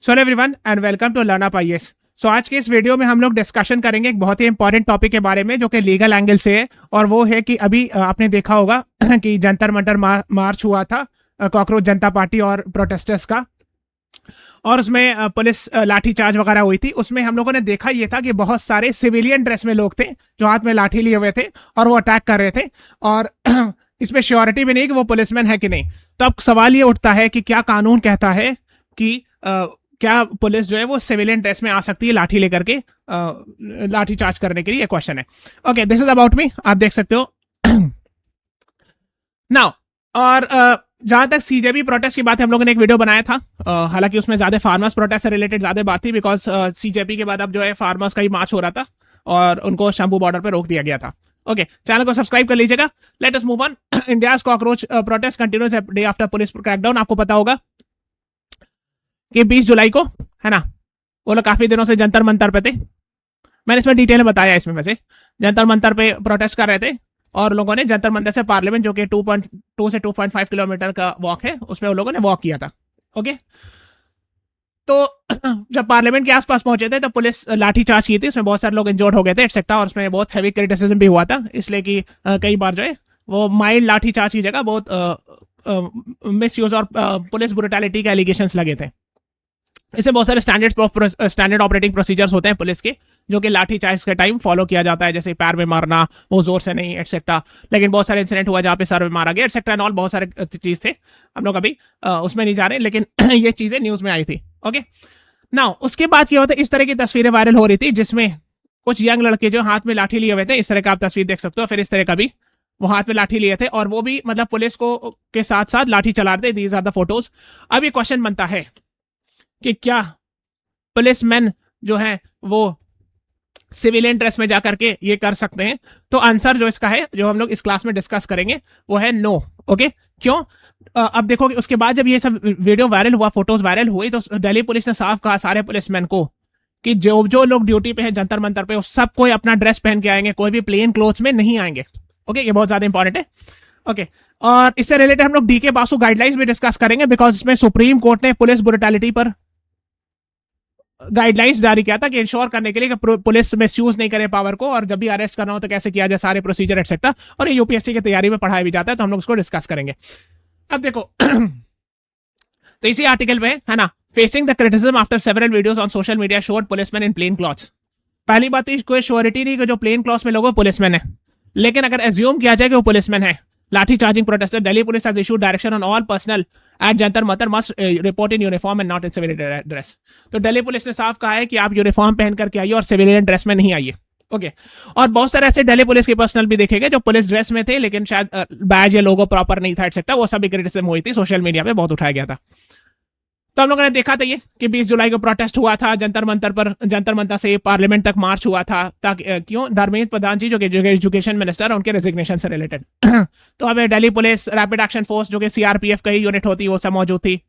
So everyone and welcome to learn up IAS. So आज के इस वीडियो में हम लोग डिस्कशन करेंगे एक बहुत ही इंपॉर्टेंट टॉपिक के बारे में जो कि लीगल एंगल से है, और वो है कि अभी आपने देखा होगा कि जंतर मंतर मार्च हुआ था कॉकरोच जनता पार्टी और प्रोटेस्टर्स का, और उसमें पुलिस लाठीचार्ज वगैरह हुई थी। उसमें हम लोगों ने देखा ये था कि बहुत सारे सिविलियन ड्रेस में लोग थे जो हाथ में लाठी लिए हुए थे और वो अटैक कर रहे थे, और इसमें श्योरिटी भी नहीं कि वो पुलिसमैन है कि नहीं। तो अब सवाल ये उठता है कि क्या कानून कहता है कि क्या पुलिस जो है वो सिविलियन ड्रेस में आ सकती है लाठी लेकर के लाठी चार्ज करने के लिए? ये क्वेश्चन है। Okay, this is about me, आप देख सकते हो नाउ। और जहां तक सीजेबी प्रोटेस्ट की बात है, हम लोगों ने एक वीडियो बनाया था, हालांकि उसमें ज्यादा फार्मर्स प्रोटेस्ट से रिलेटेड ज्यादा बात थी, बिकॉज सीजेबी के बाद अब जो है फार्मर्स का ही मार्च हो रहा था और उनको शंभू बॉर्डर पर रोक दिया गया था। ओके, चैनल को सब्सक्राइब कर लीजिएगा। Let us move on. India's cockroach protest continues day after police crackdown. आपको पता होगा कि 20 जुलाई को, है ना, वो लोग काफी दिनों से जंतर मंतर पे थे। मैंने इसमें डिटेल में बताया, इसमें वैसे जंतर मंतर पे प्रोटेस्ट कर रहे थे और लोगों ने जंतर मंतर से पार्लियामेंट, जो कि 2.2 से 2.5 किलोमीटर का वॉक है, उसमें वो लोगों ने वॉक किया था। ओके, तो जब पार्लियामेंट के आसपास पहुंचे थे तो पुलिस लाठी चार्ज की थी, उसमें बहुत सारे लोग इंजर्ड हो गए थे एक्सेट्रा, और उसमें बहुत हैवी क्रिटिसिज्म भी हुआ था, इसलिए कि कई बार जो है वो माइल्ड लाठी चार्ज की जगह बहुत मिस यूज और पुलिस ब्रुटैलिटी के एलिगेशंस लगे थे। इससे बहुत सारे स्टैंडर्ड ऑपरेटिंग प्रोसीजर्स होते हैं पुलिस के, जो कि लाठी चार्ज के टाइम फॉलो किया जाता है, जैसे पैर में मारना, वो जोर से नहीं, एटसेट्रा। लेकिन बहुत सारे इंसिडेंट हुआ जहाँ पे सर में मारा गया, एटसेट्रा एंड ऑल, बहुत सारे चीज थे। हम लोग अभी उसमें नहीं जा रहे, लेकिन ये चीजें न्यूज में आई थी। ओके, नाउ उसके बाद क्या होता है, इस तरह की तस्वीरें वायरल हो रही थी जिसमें कुछ यंग लड़के जो हाथ में लाठी लिए हुए थे, इस तरह का आप तस्वीर देख सकते हो। फिर इस तरह का भी वो हाथ में लाठी लिए थे और वो भी मतलब पुलिस को के साथ साथ लाठी चला रहे थे। These are the photos. अब ये क्वेश्चन बनता है कि क्या पुलिसमैन जो है वो सिविलियन ड्रेस में जाकर के ये कर सकते हैं? तो आंसर जो इसका है, जो हम लोग इस क्लास में डिस्कस करेंगे, वो है नो। ओके, क्यों? अब देखोगे उसके बाद जब ये सब वीडियो वायरल हुआ, फोटोज वायरल हुई, तो दिल्ली पुलिस ने साफ कहा सारे पुलिसमैन को कि जो लोग ड्यूटी पे हैं जंतर मंतर पे, सब कोई अपना ड्रेस पहन के आएंगे, कोई भी प्लेन क्लोथ्स में नहीं आएंगे। ओके, ये बहुत ज्यादा इंपॉर्टेंट है। ओके, और इससे रिलेटेड हम लोग डीके बासु गाइडलाइंस भी डिस्कस करेंगे, बिकॉज इसमें सुप्रीम कोर्ट ने पुलिस ब्रुटैलिटी पर गाइडलाइंस जारी किया था कि इंश्योर करने के लिए कि पुलिस मिसयूज नहीं करे पावर को, और जब भी अरेस्ट करना हो तो कैसे किया जाए, सारे प्रोसीजर एटसेट्रा। और ये यूपीएससी की तैयारी में पढ़ाया भी जाता है, तो हम लोग उसको डिस्कस करेंगे। अब देखो तो इसी आर्टिकल में है ना, facing the criticism after several videos on social media showed policeman in plane clothes. पहली बात तो कोई श्योरिटी नहीं कि जो प्लेन क्लॉथ्स में लोग वो पुलिसमैन है, लेकिन अगर एज्यूम किया जाए कि वो पुलिसमैन है, lathi charging protester, Delhi police has issued direction on all personnel at Jantar Mantar must report in uniform and not in civilian dress. तो दिल्ली पुलिस ने साफ कहा है कि आप यूनिफॉर्म पहन करके आइए और सिविलियन ड्रेस में नहीं आइए। ओके, और बहुत सारे ऐसे दिल्ली पुलिस के पर्सनल भी देखेंगे जो पुलिस ड्रेस में थे, लेकिन शायद बैज या लोगो प्रॉपर नहीं था एटसेट्रा। वो सभी क्रिटिसिज्म हुई थी, सोशल मीडिया पे बहुत उठाया गया था। तो हम लोगों ने देखा था ये कि 20 जुलाई को प्रोटेस्ट हुआ था जंतर मंतर पर, जंतर मंतर से पार्लियामेंट तक मार्च हुआ था, ताकि क्यों? धर्मेंद्र प्रधान जी जो कि एजुकेशन मिनिस्टर, उनके रेजिग्नेशन से रिलेटेड। तो अब Delhi police rapid action force, जो कि सीआरपीएफ का ही यूनिट होती, वो सब मौजूद थी,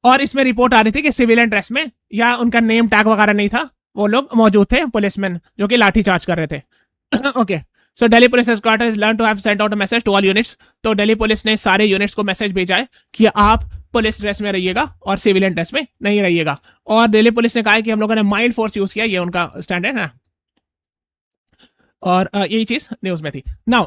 और इसमें रिपोर्ट आ रही थी कि सिविलियन ड्रेस में, या उनका नेम टैग वगैरह नहीं था, वो लोग मौजूद थे पुलिसमैन जो कि लाठी चार्ज कर रहे थे। Okay, so Delhi police headquarters learn to have sent out a message to all units. तो दिल्ली पुलिस ने सारे यूनिट्स को मैसेज भेजा है कि आप पुलिस ड्रेस में रहिएगा और सिविलियन ड्रेस में नहीं रहिएगा। और दिल्ली पुलिस ने कहा है कि हम लोगों ने माइल्ड फोर्स यूज किया, ये उनका स्टैंड है ना, और यही चीज न्यूज में थी। नाउ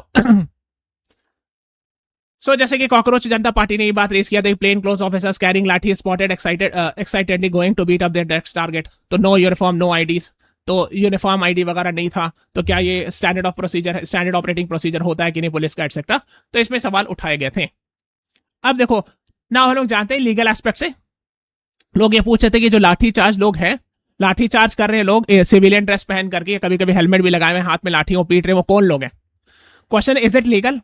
सो जैसे कि कॉकरोच जनता पार्टी ने ये बात रेज किया था, plain cloth officers carrying lathi spotted excitedly going to beat up their next target. तो नो यूनिफॉर्म, नो आईडीज, तो यूनिफॉर्म आईडी वगैरह नहीं था, तो क्या ये standard of procedure, standard operating procedure होता है कि नहीं पुलिस का एटसेट्रा? तो इसमें सवाल उठाए गए थे। अब देखो ना, हम लोग जानते हैं लीगल एस्पेक्ट से, लोग ये पूछ रहे थे कि जो लाठी चार्ज लोग हैं, लाठी चार्ज कर रहे हैं लोग सिविलियन ड्रेस पहन करके, कभी कभी हेलमेट भी लगाए हुए, हाथ में लाठी वो पीट रहे, वो कौन लोग हैं? Question, is it legal?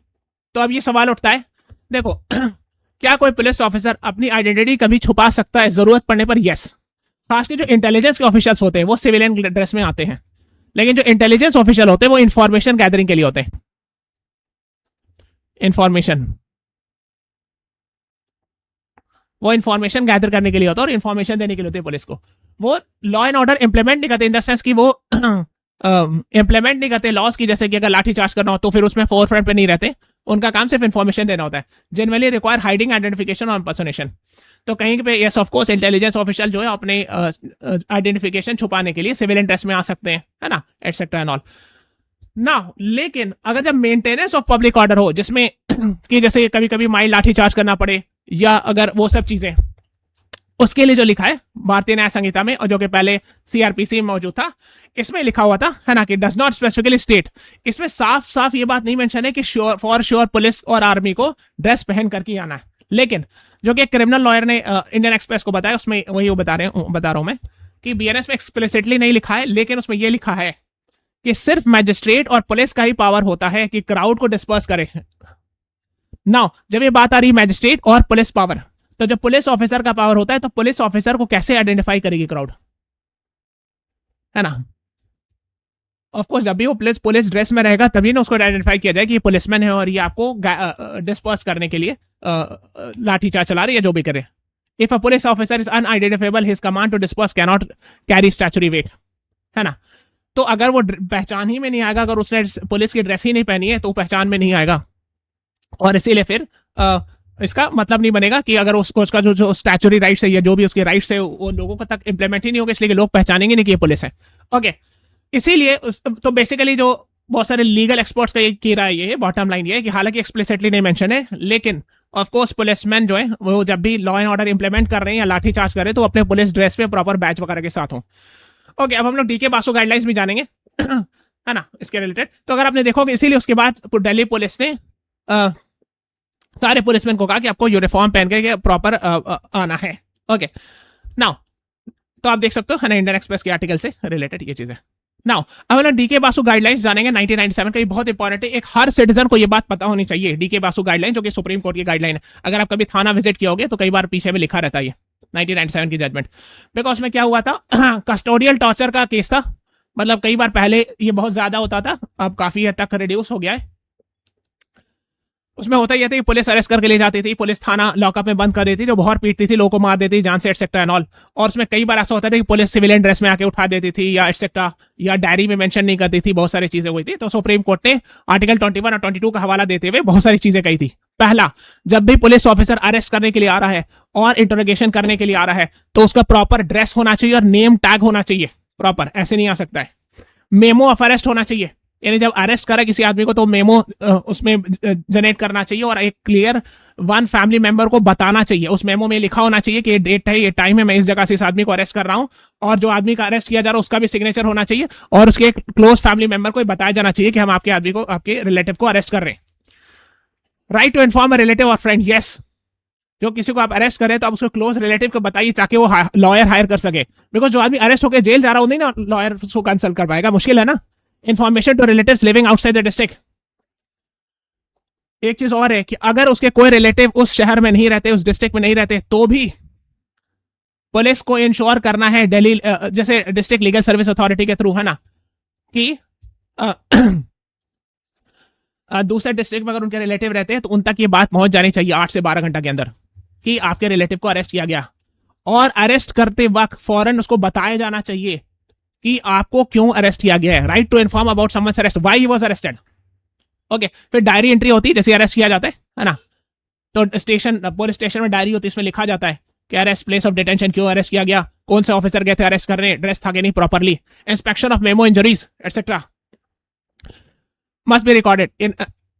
तो अब ये सवाल उठता है, देखो क्या कोई पुलिस ऑफिसर अपनी आइडेंटिटी कभी छुपा सकता है जरूरत पड़ने पर? यस। खासकर जो इंटेलिजेंस के ऑफिशियल्स होते हैं वो सिविलियन ड्रेस में आते हैं, लेकिन जो इंटेलिजेंस ऑफिशियल होते हैं वो इंफॉर्मेशन गैदरिंग के लिए होते हैं। वो इन्फॉर्मेशन गैदर करने के लिए होता है और इन्फॉर्मेशन देने के लिए होती है पुलिस को। वो लॉ एंड ऑर्डर इंप्लीमेंट नहीं करते, इन द सेंस कि वो इंप्लीमेंट नहीं करते लॉज की, जैसे कि अगर लाठी चार्ज करना हो तो फिर उसमें फोर फ्रंट पे नहीं रहते, उनका काम सिर्फ इन्फॉर्मेशन देना होता है। जनरली रिक्वायर हाइडिंग आइडेंटिफिकेशन और इम्पर्सोनेशन। तो कहीं पे yes of course intelligence official जो है अपने आइडेंटिफिकेशन छुपाने के लिए सिविलियन ड्रेस में आ सकते हैं, है ना, एटसेट्रा एंड ऑल। ना लेकिन अगर जब मेंटेनेंस ऑफ पब्लिक ऑर्डर हो, जिसमें कि जैसे कभी कभी माइल्ड लाठी चार्ज करना पड़े या अगर वो सब चीजें, उसके लिए जो लिखा है भारतीय न्याय संहिता में और जो कि पहले सीआरपीसी में मौजूद था, इसमें लिखा हुआ था, है ना, कि डज नॉट स्पेसिफिकली स्टेट। इसमें साफ साफ ये बात नहीं मेंशन है कि श्योर फॉर श्योर पुलिस और आर्मी को ड्रेस पहन करके आना है। लेकिन जो कि क्रिमिनल लॉयर ने इंडियन एक्सप्रेस को बताया, उसमें वही वो बता रहा हूं मैं कि बीएनएस में एक्सप्लिसिटली नहीं लिखा है, लेकिन उसमें यह लिखा है कि सिर्फ मैजिस्ट्रेट और पुलिस का ही पावर होता है कि क्राउड को डिस्पर्स करे। नाउ जब ये बात आ रही मैजिस्ट्रेट और पुलिस पावर, तो जब पुलिस ऑफिसर का पावर होता है तो पुलिस ऑफिसर को कैसे आइडेंटिफाई करेगी क्राउड, है ना। ऑफ कोर्स जब भी वो पुलिस ड्रेस में रहेगा तभी ना उसको आइडेंटिफाई किया जाए कि ये पुलिसमैन है और ये आपको डिस्पर्स करने के लिए लाठीचार्ज चला रही है, जो भी करे। If a police officer is unidentifiable, his command to disperse can not carry statutory weight, है ना। तो अगर वो पहचान ही में नहीं आएगा, अगर उसने पुलिस की ड्रेस ही नहीं पहनी है तो पहचान में नहीं आएगा, और इसीलिए फिर इसका मतलब नहीं बनेगा कि अगर उसको उसका जो स्टैच्यूटरी राइट्स है या जो भी उसके राइट्स है वो लोगों को तक इंप्लीमेंट ही नहीं होगा, इसलिए कि लोग पहचानेंगे नहीं कि ये पुलिस है। ओके, इसीलिए तो बेसिकली जो बहुत सारे लीगल एक्सपर्ट्स का की राय ये है, बॉटम लाइन ये है कि हालांकि एक्सप्लिसिटली नहीं मेंशन है, लेकिन ऑफ कोर्स पुलिसमैन जो है वो जब भी लॉ एंड ऑर्डर इंप्लीमेंट कर रहे हैं या लाठी चार्ज कर रहे हैं तो अपने पुलिस ड्रेस में प्रॉपर बैच वगैरह के साथ हो। ओके, अब हम लोग डीके बासु गाइडलाइंस भी जानेंगे, है ना, इसके रिलेटेड। तो अगर आपने देखोगे, इसीलिए उसके बाद दिल्ली पुलिस ने सारे पुलिसमैन को कहा कि आपको यूनिफॉर्म पहन के प्रॉपर आना है। ओके, नाउ तो आप देख सकते हो, है ना, इंडियन एक्सप्रेस के आर्टिकल से रिलेटेड ये चीजें। नाउ अब हम डीके बासु गाइडलाइंस जानेंगे 1997 का। ये बहुत इंपॉर्टेंट है, एक हर सिटीजन को ये बात पता होनी चाहिए। डीके बासु गाइडलाइन जो कि सुप्रीम कोर्ट की गाइडलाइन है, अगर आप कभी थाना विजिट किया होगे तो कई बार पीछे में लिखा रहता है 1997 की जजमेंट। बिकॉज में क्या हुआ था, कस्टोडियल टॉर्चर का केस था, मतलब कई बार पहले ये बहुत ज्यादा होता था, अब काफी हद तक रिड्यूस हो गया है। उसमें होता ही था कि पुलिस अरेस्ट करके ले जाती थी, पुलिस थाना लॉकअप में बंद कर देती थी, बहुत पीटती थी, लोगों को मार देती थी जान से, एटसेट्रा एंड ऑल। और उसमें कई बार ऐसा होता था कि पुलिस सिविलियन ड्रेस में आके उठा देती थी या एटसेट्रा, या डायरी में मेंशन नहीं करती थी, बहुत सारी चीजें हुई थी। तो सुप्रीम कोर्ट ने आर्टिकल 21 और 22 का हवाला देते हुए बहुत सारी चीजें कही थी। पहला, जब भी पुलिस ऑफिसर अरेस्ट करने के लिए आ रहा है और इंटरोगेशन करने के लिए आ रहा है तो उसका प्रॉपर ड्रेस होना चाहिए और नेम टैग होना चाहिए प्रॉपर, ऐसे नहीं आ सकता है। मेमो ऑफ अरेस्ट होना चाहिए, यानी जब अरेस्ट करा किसी आदमी को तो मेमो उसमें जनरेट करना चाहिए और एक क्लियर वन फैमिली मेंबर को बताना चाहिए। उस मेमो में लिखा होना चाहिए कि ये डेट है, ये टाइम है, मैं इस जगह से इस आदमी को अरेस्ट कर रहा हूं, और जो आदमी का अरेस्ट किया जा रहा है उसका भी सिग्नेचर होना चाहिए, और उसके एक क्लोज फैमिली मेंबर को बताया जाना चाहिए कि हम आपके आदमी को, आपके रिलेटिव को अरेस्ट कर रहे हैं। Right to inform a relative और फ्रेंड, यस, जो किसी को आप अरेस्ट करें तो आप उसको क्लोज रिलेटिव को बताइए ताकि वो लॉयर हायर कर सके। बिकॉज जो आदमी अरेस्ट होकर जेल जा रहा हो नहीं ना लॉयर को कंसल्ट कर पाएगा, मुश्किल है ना। Information to relatives living outside the district. एक चीज और है कि अगर उसके कोई रिलेटिव उस शहर में नहीं रहते, उस डिस्ट्रिक्ट में नहीं रहते, तो भी पुलिस को इंश्योर करना है दिल्ली जैसे डिस्ट्रिक्ट लीगल सर्विस अथॉरिटी के थ्रू, है ना, कि दूसरे डिस्ट्रिक्ट में अगर उनके रिलेटिव रहते हैं तो उन तक ये बात पहुंच जानी चाहिए 8 से 12 घंटा के अंदर कि आपके रिलेटिव को अरेस्ट किया गया। और अरेस्ट करते वक्त फौरन उसको बताया जाना चाहिए कि आपको क्यों अरेस्ट किया गया है। Right to inform about someone's arrest, why he was arrested. Okay, फिर डायरी एंट्री होती है, जैसे अरेस्ट किया जाता है ना, तो पुलिस स्टेशन में डायरी होती है, इसमें लिखा जाता है कि अरेस्ट, प्लेस ऑफ डिटेंशन, क्यों अरेस्ट किया गया, कौन से ऑफिसर गए थे अरेस्ट करने, ड्रेस था कि नहीं properly, inspection of memo injuries etcetera must be recorded.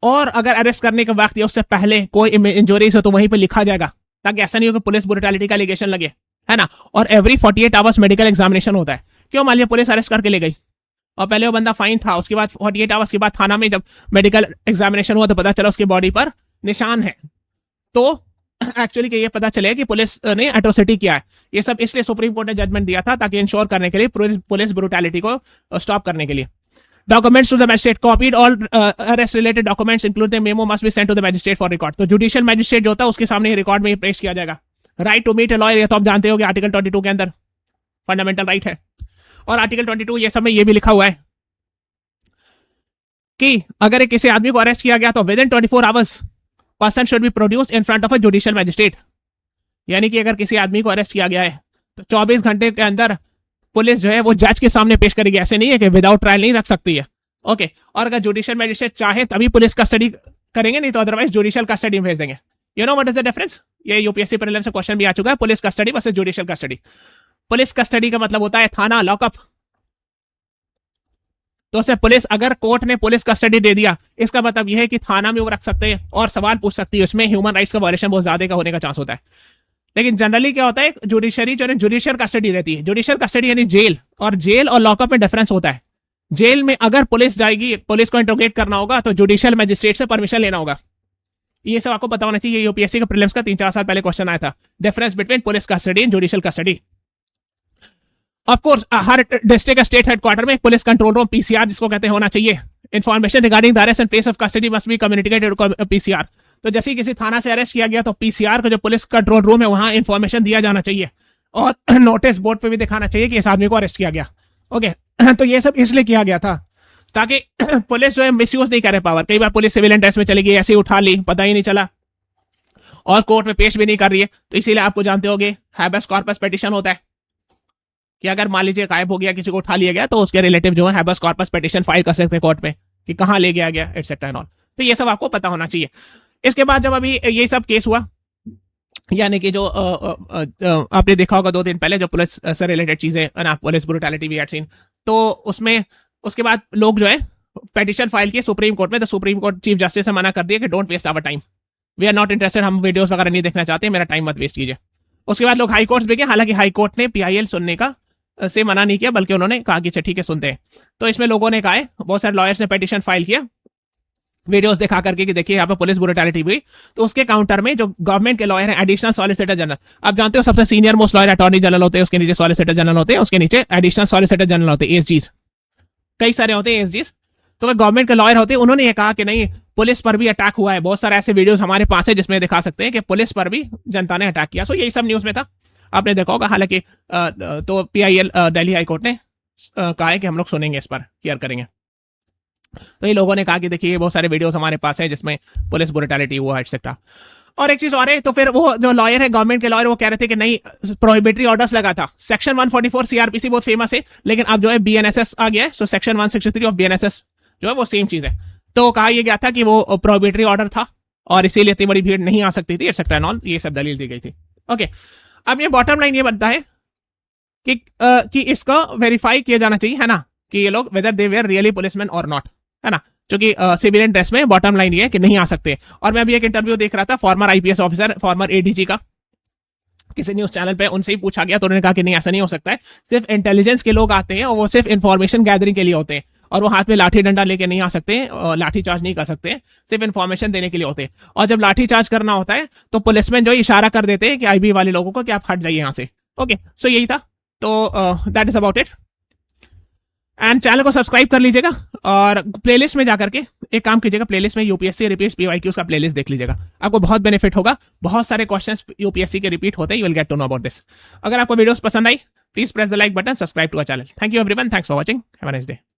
और अगर अरेस्ट करने के वक्त या उससे पहले कोई इंजरीज हो तो वहीं पे लिखा जाएगा, ताकि ऐसा नहीं हो कि पुलिस ब्रूटैलिटी का एलिगेशन लगे, है ना। और एवरी 48 आवर्स मेडिकल एग्जामिनेशन होता है। क्यों, मान लिया पुलिस अरेस्ट करके ले गई और पहले वो बंदा फाइन था, उसके बाद 48 आवर्स के बाद थाना में जब मेडिकल एग्जामिनेशन हुआ तो पता चला उसकी बॉडी पर निशान है, तो एक्चुअली ये पता चले कि पुलिस ने एट्रोसिटी किया है। ये सब इसलिए सुप्रीम कोर्ट ने जजमेंट दिया था ताकि इंश्योर करने के लिए, पुलिस ब्रूटैलिटी को स्टॉप करने के लिए। Documents to the magistrate, copied all arrest related documents including memo must be sent to the magistrate for record. तो जुडिशियल मैजिस्ट्रेट जो होता है उसके सामने रिकॉर्ड में पेश किया जाएगा। Right to meet a lawyer, ये तो आप जानते हो कि आर्टिकल 22 के अंदर फंडामेंटल राइट है। और आर्टिकल 22 ये सब में ये भी लिखा हुआ है कि अगर किसी आदमी को अरेस्ट किया गया तो with in 24 hours person should be produced in front of a judicial magistrate. यानी कि अगर किसी आदमी को अरेस्ट किया गया है तो 24 घंटे के अंदर पुलिस जो है वो जज के सामने पेश करेगी। ऐसे नहीं है कि विदाउट ट्रायल नहीं रख सकती है। ओके, और अगर जुडिशियल मैजिस्ट्रेट चाहे तभी पुलिस कस्टडी करेंगे, नहीं तो अदरवाइज जुडिशियल कस्टडी में भेज देंगे। You know what is the difference? ये यूपीएससी प्रीलिम्स से क्वेश्चन भी आ चुका है, police custody versus judicial custody. Police custody का मतलब होता है थाना, लॉकअप। तो उसे पुलिस, अगर कोर्ट ने पुलिस कस्टडी दे दिया, इसका मतलब यह है कि थाना में वो रख सकते हैं और सवाल पूछ सकती है, उसमें ह्यूमन राइट्स का वायलेशन बहुत ज्यादा का होने का चांस होता है। लेकिन जनरली क्या होता है, जुडिशरी जो है जुडिशियल कस्टडी रहती है। जुडिशियल कस्टडी यानी जेल, और जेल और लॉकअप में डिफरेंस होता है। जेल में अगर पुलिस जाएगी, पुलिस को इंट्रोगेट करना होगा, तो जुडिशियल मजिस्ट्रेट से परमिशन लेना होगा। ये सब आपको पता होना चाहिए। यूपीएससी का प्रीलिम्स का 3-4 साल पहले क्वेश्चन आया था, difference between police custody and judicial custody. Of course her district state headquarter में एक पुलिस कंट्रोल रूम, पीसीआर जिसको कहते हैं, होना चाहिए। Information regarding the arrest and place of custody must be communicated PCR. तो जैसे किसी थाना से अरेस्ट किया गया तो पीसीआर का जो पुलिस कंट्रोल रूम है वहां इन्फॉर्मेशन दिया जाना चाहिए, और नोटिस बोर्ड पे भी दिखाना चाहिए कि इस आदमी को अरेस्ट किया गया। ओके तो ये सब इसलिए किया गया था ताकि पुलिस जो है मिसयूज नहीं करे पावर। कई बार पुलिस सिविलियन ड्रेस में चली गई, ऐसे ही उठा ली, पता ही नहीं चला, और कोर्ट में पेश भी नहीं कर रही है। तो इसीलिए आपको जानते होंगे हैबेस कॉर्पस पिटीशन होता है कि अगर मान लीजिए गायब हो गया, किसी को उठा लिया गया, तो उसके रिलेटिव जो है हैबेस कॉर्पस पिटीशन फाइल कर सकते हैं कोर्ट में कि कहां ले गया गया, एटसेट्रा एंड ऑल। तो ये सब आपको पता होना चाहिए। इसके बाद जब अभी ये सब केस हुआ, यानी कि जो आपने देखा होगा 2 दिन पहले जो पुलिस से रिलेटेड चीजें ना, police brutality we had seen, तो उसमें उसके बाद लोग जो है पिटीशन फाइल किए सुप्रीम कोर्ट में। तो सुप्रीम कोर्ट चीफ जस्टिस से मना कर दिया कि don't waste our time, we are not interested, हम वीडियोस वगैरह नहीं देखना चाहते, मेरा टाइम मत वेस्ट कीजिए। उसके बाद लोग हाई कोर्ट भी गए, हालांकि हाई कोर्ट ने पीआईएल सुनने का से मना नहीं किया, बल्कि उन्होंने कहा कि अच्छा ठीक है सुनते हैं। तो इसमें लोगों ने कहा है, बहुत सारे लॉयर्स ने पिटीशन फाइल किया वीडियोस दिखा करके कि देखिए यहाँ पे पुलिस ब्रूटैलिटी हुई। तो उसके काउंटर में जो गवर्नमेंट के लॉयर हैं, एडिशनल सॉलिसिटर जनरल, आप जानते हो सबसे senior most lawyer attorney general होते हैं, उसके नीचे सॉलिसिटर जनरल होते हैं, उसके नीचे एडिशनल सॉलिसिटर जनरल होते हैं, एसजीज, कई सारे होते हैं एसजीज। तो वे गवर्नमेंट के लॉयर होते हैं, उन्होंने ये कहा कि नहीं, पुलिस पर भी अटैक हुआ है। बहुत सारे ऐसे वीडियोस हमारे पास है जिसमें दिखा सकते हैं कि पुलिस पर भी जनता ने अटैक किया। सो यही सब न्यूज में था, आपने देखा होगा। हालांकि तो पीआईएल दिल्ली हाई कोर्ट ने कहा है कि हम लोग सुनेंगे, इस पर क्लियर करेंगे। तो ये लोगों ने कहा कि देखिए बहुत सारे वीडियोस हमारे पास है जिसमें पुलिस ब्रूटैलिटी हुआ एटसेट्रा। और एक चीज और है, तो फिर वो जो लॉयर है गवर्नमेंट के लॉयर, वो कह रहे थे कि नहीं, प्रोहिबिटरी ऑर्डर्स लगा था। सेक्शन 144 सीआरपीसी बहुत फेमस है, लेकिन अब जो है बीएनएसएस आ गया है। सो सेक्शन 163 ऑफ बीएनएसएस जो है वो सेम चीज है। तो कहा यह गया था कि वो प्रोहिबिटरी ऑर्डर था और इसीलिए इतनी बड़ी भीड़ नहीं आ सकती थी एटसेट्रा एंड ऑल, ये सब दलील दी गई थी। ओके, अब ये बॉटम लाइन ये बनता है कि इसको वेरीफाई किया जाना चाहिए, है ना, कि ये लोग whether they were really policeman और नॉट, है ना, क्योंकि सिविलियन ड्रेस में बॉटम लाइन ये है कि नहीं आ सकते। और मैं अभी एक इंटरव्यू देख रहा था farmer IPS officer, farmer ADG का, किसी न्यूज चैनल पे, उनसे ही पूछा गया तो उन्होंने कहा कि नहीं, ऐसा नहीं हो सकता है, सिर्फ इंटेलिजेंस के लोग आते हैं और वो सिर्फ इंफॉर्मेशन गैदरिंग के लिए होते हैं, और वो हाथ में लाठी डंडा लेके नहीं आ सकते, लाठी चार्ज नहीं कर सकते, सिर्फ इन्फॉर्मेशन देने के लिए होते हैं। और जब लाठी चार्ज करना होता है तो पुलिसमैन जो इशारा कर देते हैं कि आईबी वाले लोगों को कि आप हट जाइए यहाँ से। ओके, सो यही था। तो that is about it. And channel को सब्सक्राइब कर लीजिएगा, और प्लेलिस्ट में जाकर के एक काम कीजिएगा, प्लेलिस्ट में यूपीएससी रिपीट्स पीवाईक्यूज का प्लेलिस्ट देख लीजिएगा, आपको बहुत बेनिफिट होगा। बहुत सारे क्वेश्चंस यूपीएससी के रिपीट होते हैं, you will get to know about this. अगर आपको वीडियोस पसंद आई, please press the like button, subscribe to our channel. Thank you everyone, thanks for watching, have a nice day.